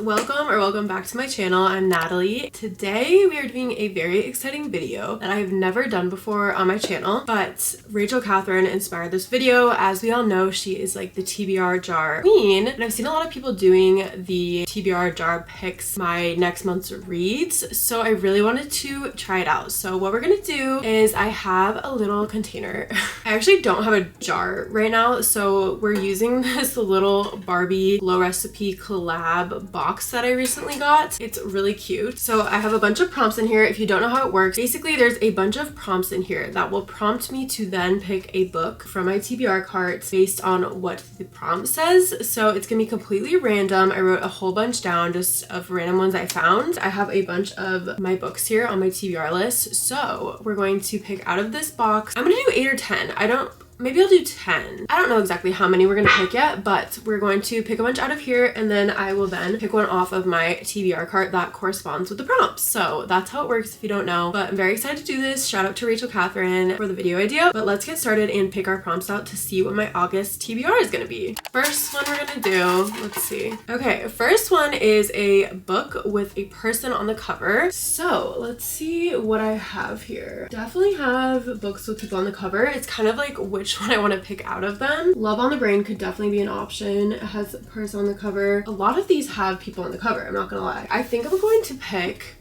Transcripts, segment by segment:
welcome back to my channel. I'm Natalie. Today we are doing a very exciting video that I have never done before on my channel, but Rachel Catherine inspired this video. As we all know, she is like the TBR jar queen, and I've seen a lot of people doing the TBR jar picks my next month's reads, so I really wanted to try it out. So what we're gonna do is I have a little container. I actually don't have a jar right now, so we're using this little Barbie Glow Recipe collab box that I recently got. It's really cute. So I have a bunch of prompts in here. If you don't know how it works, basically there's a bunch of prompts in here that will prompt me to then pick a book from my TBR cart based on what the prompt says. So it's gonna be completely random. I wrote a whole bunch down just of random ones I found. I have a bunch of my books here on my TBR list. So we're going to pick out of this box. I'm gonna do 8 or 10. Maybe I'll do 10. I don't know exactly how many we're gonna pick yet, but we're going to pick a bunch out of here, and then I will then pick one off of my TBR cart that corresponds with the prompts. So that's how it works if you don't know, but I'm very excited to do this. Shout out to Rachel Catherine for the video idea, but let's get started and pick our prompts out to see what my August TBR is gonna be. First one we're gonna do, let's see. Okay, first one is a book with a person on the cover. So let's see what I have here. Definitely have books with people on the cover. It's kind of like which one I want to pick out of them. Love on the Brain could definitely be an option. It has a person on the cover. A lot of these have people on the cover, I'm not gonna lie. I think I'm going to pick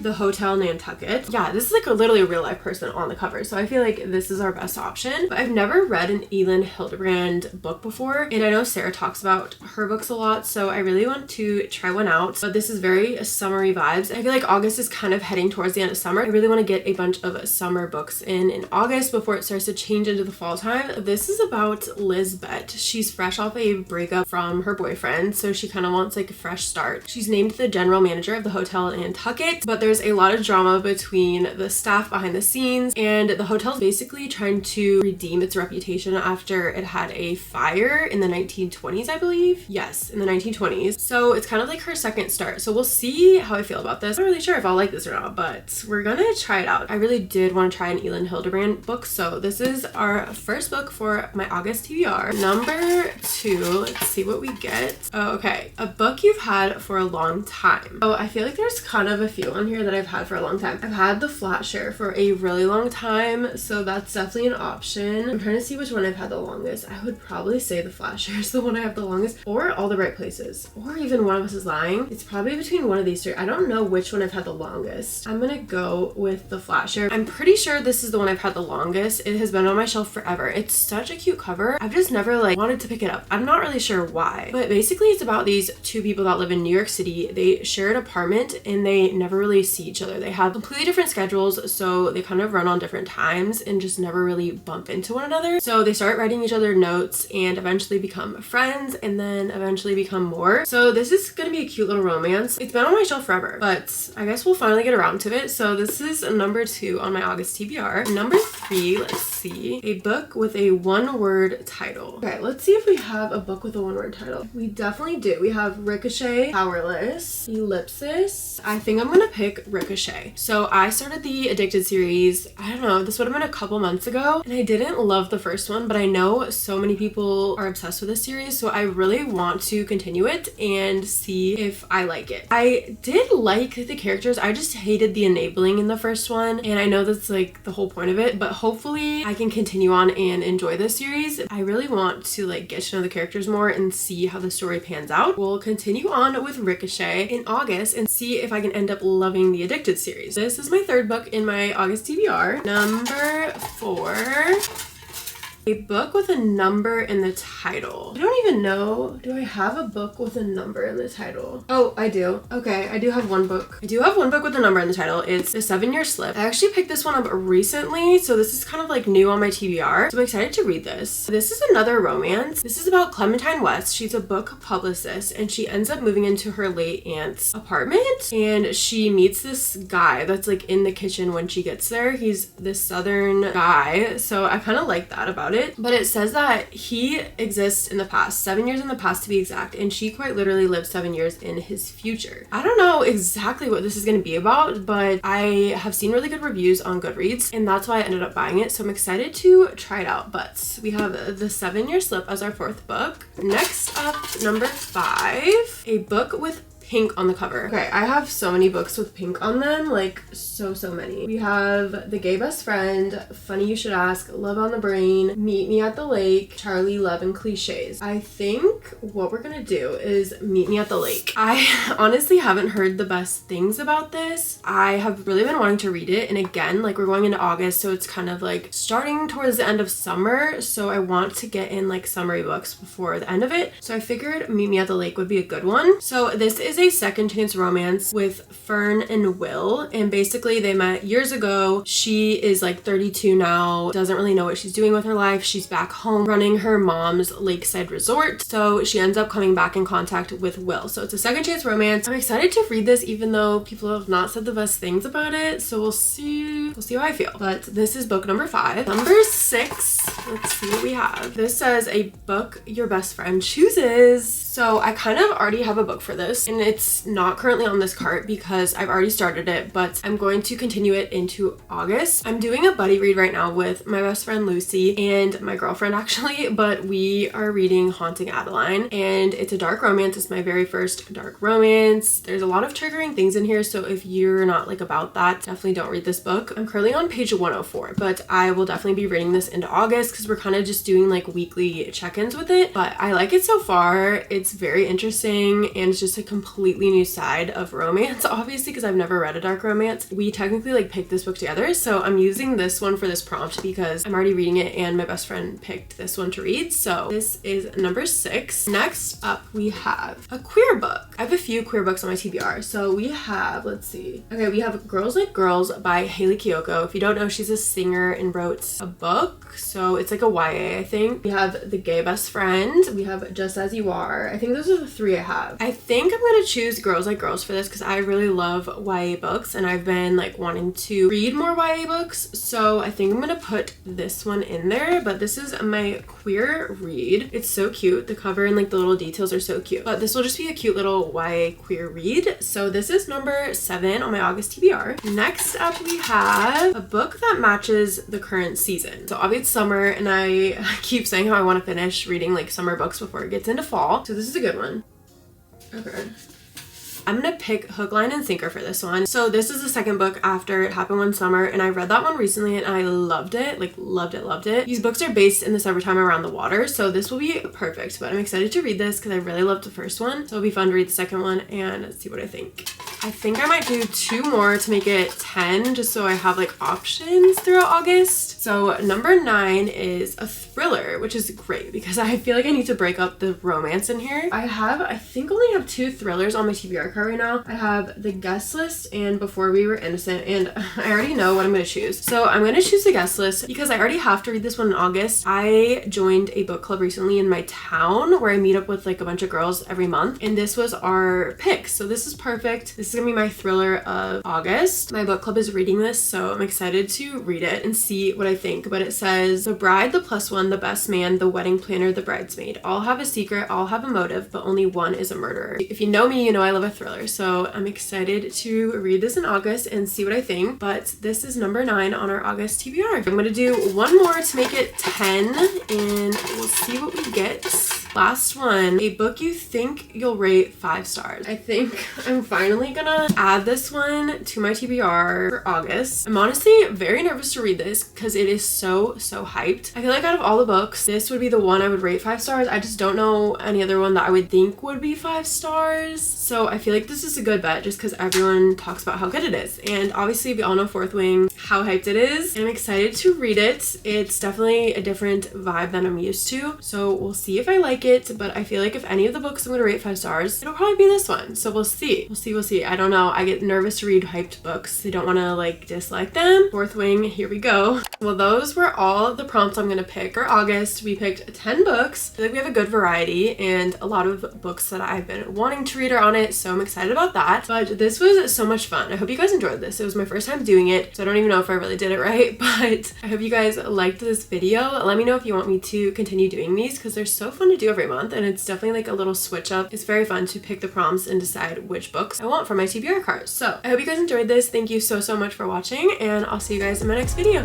The Hotel Nantucket. Yeah, this is like literally a real life person on the cover, so I feel like this is our best option. But I've never read an Elin Hilderbrand book before, and I know Sarah talks about her books a lot, so I really want to try one out. But this is very summery vibes. I feel like August is kind of heading towards the end of summer. I really want to get a bunch of summer books in August before it starts to change into the fall time. This is about Lisbeth. She's fresh off a breakup from her boyfriend, so she kind of wants like a fresh start. She's named the general manager of the Hotel Nantucket, but there's a lot of drama between the staff behind the scenes, and the hotel's basically trying to redeem its reputation after it had a fire in the 1920s, I believe. Yes, in the 1920s. So it's kind of like her second start. So we'll see how I feel about this. I'm not really sure if I'll like this or not, but we're gonna try it out. I really did want to try an Elin Hilderbrand book, so this is our first book for my August TBR. Number 2, let's see what we get. Oh, okay, a book you've had for a long time. Oh, I feel like there's kind of a few on here that I've had for a long time. I've had the Flatshare for a really long time, so that's definitely an option. I'm trying to see which one I've had the longest. I would probably say the Flatshare is the one I have the longest, or All the Right Places, or even One of Us is Lying. It's probably between one of these two. I don't know which one I've had the longest. I'm gonna go with the Flatshare. I'm pretty sure this is the one I've had the longest. It has been on my shelf forever. It's such a cute cover. I've just never like wanted to pick it up. I'm not really sure why, but basically it's about these two people that live in New York City. They share an apartment and they never really see each other. They have completely different schedules, so they kind of run on different times and just never really bump into one another. So they start writing each other notes and eventually become friends, and then eventually become more. So this is gonna be a cute little romance. It's been on my shelf forever, but I guess we'll finally get around to it. So this is number 2 on my August TBR. Number 3, let's see, a book with a one-word title. Okay, let's see if we have a book with a one-word title. We definitely do. We have Ricochet, Powerless, Ellipsis. I think I'm gonna pick Ricochet. So I started the Addicted series, I don't know, this would have been a couple months ago, and I didn't love the first one, but I know so many people are obsessed with this series, so I really want to continue it and see if I like it. I did like the characters, I just hated the enabling in the first one, and I know that's like the whole point of it, but hopefully I can continue on and enjoy this series. I really want to like get to know the characters more and see how the story pans out. We'll continue on with Ricochet in August and see if I can end up loving the Addicted series. This is my 3rd book in my August TBR. Number 4. A book with a number in the title. I don't even know. Do I have a book with a number in the title? Oh, I do. Okay, I do have one book. I do have one book with a number in the title. It's The 7-Year Slip. I actually picked this one up recently, so this is kind of like new on my TBR. So I'm excited to read this. This is another romance. This is about Clementine West. She's a book publicist, and she ends up moving into her late aunt's apartment, and she meets this guy that's like in the kitchen when she gets there. He's this southern guy, so I kind of like that about it. But it says that he exists in the past, 7 years in the past to be exact, and she quite literally lives 7 years in his future. I don't know exactly what this is going to be about, but I have seen really good reviews on Goodreads, and that's why I ended up buying it, so I'm excited to try it out. But we have The 7-Year Slip as our 4th book. Next up, number 5, a book with pink on the cover. Okay, I have so many books with pink on them, like so many. We have The Gay Best Friend, Funny You Should Ask, Love on the Brain, Meet Me at the Lake, Charlie, Love, and Cliches. I think what we're gonna do is Meet Me at the Lake. I honestly haven't heard the best things about this. I have really been wanting to read it, and again, like we're going into August, so it's kind of like starting towards the end of summer, so I want to get in like summary books before the end of it. So I figured Meet Me at the Lake would be a good one. So this is a second chance romance with Fern and Will, and basically they met years ago. She is like 32 now, doesn't really know what she's doing with her life. She's back home running her mom's lakeside resort, so she ends up coming back in contact with Will. So it's a second chance romance. I'm excited to read this even though people have not said the best things about it, so we'll see how I feel. But this is book number 5. Number 6, let's see what we have. This says a book your best friend chooses. So I kind of already have a book for this, and it's not currently on this cart because I've already started it, but I'm going to continue it into August. I'm doing a buddy read right now with my best friend Lucy and my girlfriend actually, but we are reading Haunting Adeline, and it's a dark romance. It's my very first dark romance. There's a lot of triggering things in here, so if you're not like about that, definitely don't read this book. I'm currently on page 104, but I will definitely be reading this into August because we're kind of just doing like weekly check-ins with it, but I like it so far. It's very interesting, and it's just a completely new side of romance, obviously, because I've never read a dark romance. We technically like picked this book together, so I'm using this one for this prompt because I'm already reading it and my best friend picked this one to read. So this is number 6. Next up, we have a queer book. I have a few queer books on my TBR. So we have, let's see. Okay, we have Girls Like Girls by Hayley Kiyoko. If you don't know, she's a singer and wrote a book. So it's like a YA, I think. We have The Gay Best Friend. We have Just As You Are. I think those are the 3 I have. I think I'm gonna choose Girls Like Girls for this because I really love YA books and I've been like wanting to read more YA books. So I think I'm gonna put this one in there, but this is my queer read. It's so cute. The cover and like the little details are so cute, but this will just be a cute little YA queer read. So this is number 7 on my August TBR. Next up, we have a book that matches the current season. So obviously it's summer, and I keep saying how I want to finish reading like summer books before it gets into fall. So this is a good one. Okay. I'm gonna pick Hook, Line, and Sinker for this one. So this is the second book after It Happened One Summer, and I read that one recently and I loved it. Like loved it. These books are based in the summertime around the water, so this will be perfect. But I'm excited to read this because I really loved the first one. So it'll be fun to read the second one and see what I think. I think I might do 2 more to make it 10, just so I have like options throughout August. So number 9 is a thriller, which is great because I feel like I need to break up the romance in here. I think only have 2 thrillers on my TBR card right now. I have The Guest List and Before We Were Innocent, and I already know what I'm going to choose. So I'm going to choose The Guest List because I already have to read this one in August. I joined a book club recently in my town where I meet up with like a bunch of girls every month, and this was our pick. So this is perfect. This is gonna be my thriller of August. My book club is reading this, so I'm excited to read it and see what I think. But it says, the bride, the plus one, the best man, the wedding planner, the bridesmaid. All have a secret, all have a motive, but only one is a murderer. If you know me, you know I love a thriller, so I'm excited to read this in August and see what I think. But this is number 9 on our August TBR. I'm gonna do 1 more to make it 10, and we'll see what we get. Last one, a book you think you'll rate 5 stars. I think I'm finally gonna add this one to my TBR for August. I'm honestly very nervous to read this because it is so hyped. I feel like out of all the books, this would be the one I would rate 5 stars. I just don't know any other one that I would think would be 5 stars. So I feel like this is a good bet just because everyone talks about how good it is. And obviously we all know Fourth Wing, how hyped it is. And I'm excited to read it. It's definitely a different vibe than I'm used to. So we'll see if I like it, but I feel like if any of the books I'm gonna rate 5 stars, it'll probably be this one. So we'll see. We'll see. I don't know. I get nervous to read hyped books. I don't want to like dislike them. Fourth Wing, here we go. Well, those were all the prompts I'm gonna pick for August. We picked 10 books. I feel like we have a good variety and a lot of books that I've been wanting to read are on it, so I'm excited about that. But this was so much fun. I hope you guys enjoyed this. It was my first time doing it, so I don't even know if I really did it right, but I hope you guys liked this video. Let me know if you want me to continue doing these because they're so fun to do every month, and it's definitely like a little switch up. It's very fun to pick the prompts and decide which books I want for my TBR cards. So I hope you guys enjoyed this. Thank you so much for watching, and I'll see you guys in my next video.